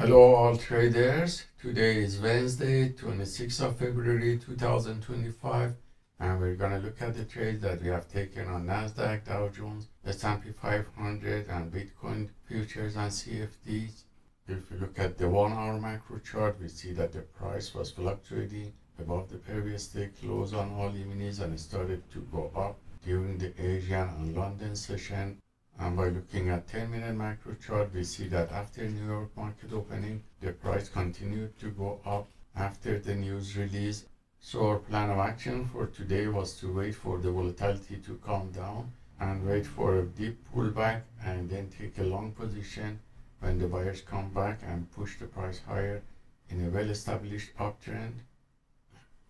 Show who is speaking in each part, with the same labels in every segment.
Speaker 1: Hello all traders, today is Wednesday 26th of February 2025 and we're going to look at the trades that we have taken on Nasdaq, Dow Jones, S&P 500 and Bitcoin futures and CFDs. If we look at the 1 hour macro chart, we see that the price was fluctuating above the previous day close on all E-minis and started to go up during the Asian and London session. And by looking at 10-minute macro chart, we see that after New York market opening, the price continued to go up after the news release. So our plan of action for today was to wait for the volatility to calm down and wait for a deep pullback and then take a long position when the buyers come back and push the price higher in a well-established uptrend.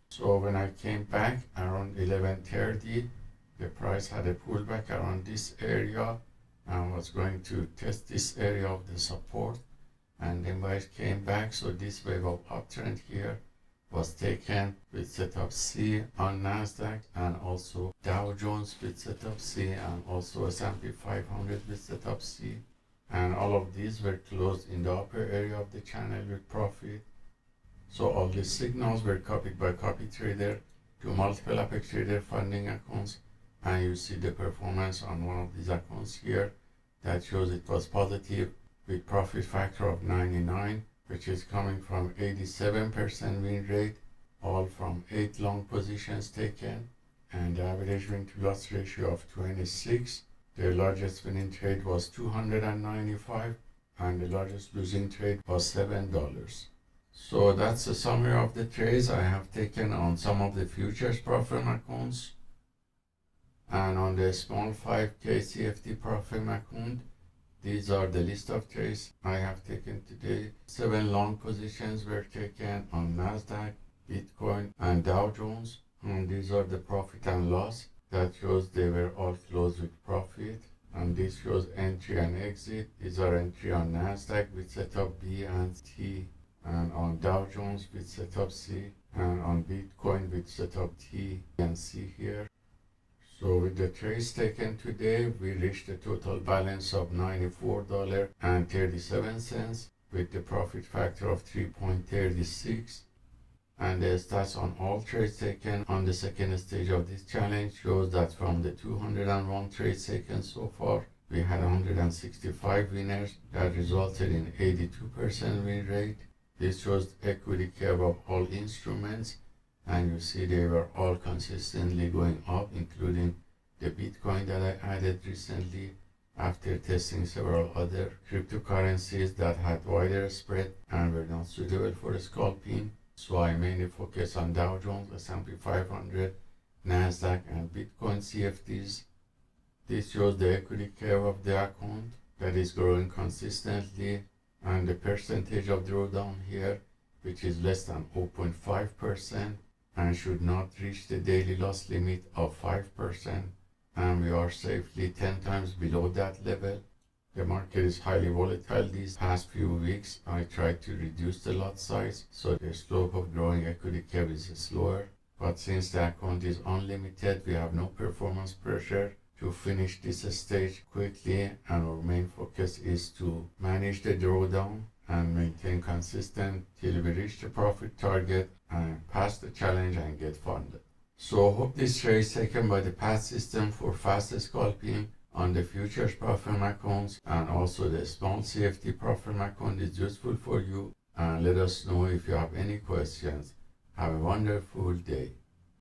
Speaker 1: So when I came back around 11:30, the price had a pullback around this area and was going to test this area of the support, and then buyers came back. So this wave of uptrend here was taken with setup C on Nasdaq and also Dow Jones with setup C and also S&P 500 with setup C, and all of these were closed in the upper area of the channel with profit. So all these signals were copied by copy trader to multiple Apex Trader funding accounts, and you see the performance on one of these accounts here that shows it was positive with profit factor of 99, which is coming from 87% win rate, all from 8 long positions taken, and the average win to loss ratio of 26. The largest winning trade was $295 and the largest losing trade was $7. So that's a summary of the trades I have taken on some of the futures profit accounts. And on the small 5K CFD profit account, these are the list of trades I have taken today. 7 long positions were taken on Nasdaq, Bitcoin and Dow Jones, and these are the profit and loss. That shows they were all closed with profit, and this shows entry and exit. These are entry on Nasdaq with setup B and T, and on Dow Jones with setup C, and on Bitcoin with setup T and C here. So with the trades taken today, we reached a total balance of $94.37 with the profit factor of 3.36. And the stats on all trades taken on the second stage of this challenge shows that from the 201 trades taken so far, we had 165 winners that resulted in 82% win rate. This shows the equity curve of all instruments, and you see they were all consistently going up, including the Bitcoin that I added recently after testing several other cryptocurrencies that had wider spread and were not suitable for scalping. So I mainly focus on Dow Jones, S&P 500, Nasdaq and Bitcoin CFDs. This shows the equity curve of the account that is growing consistently, and the percentage of drawdown here, which is less than 0.5% and should not reach the daily loss limit of 5%, and we are safely 10 times below that level. The market is highly volatile these past few weeks. I tried to reduce the lot size so the slope of growing equity curve is slower, but since the account is unlimited, we have no performance pressure to finish this stage quickly, and our main focus is to manage the drawdown and maintain consistent till we reach the profit target and pass the challenge and get funded. So hope this trade is taken by the PAAT system for fast scalping on the futures profit accounts, and also the small CFD profit account is useful for you, and let us know if you have any questions. Have a wonderful day.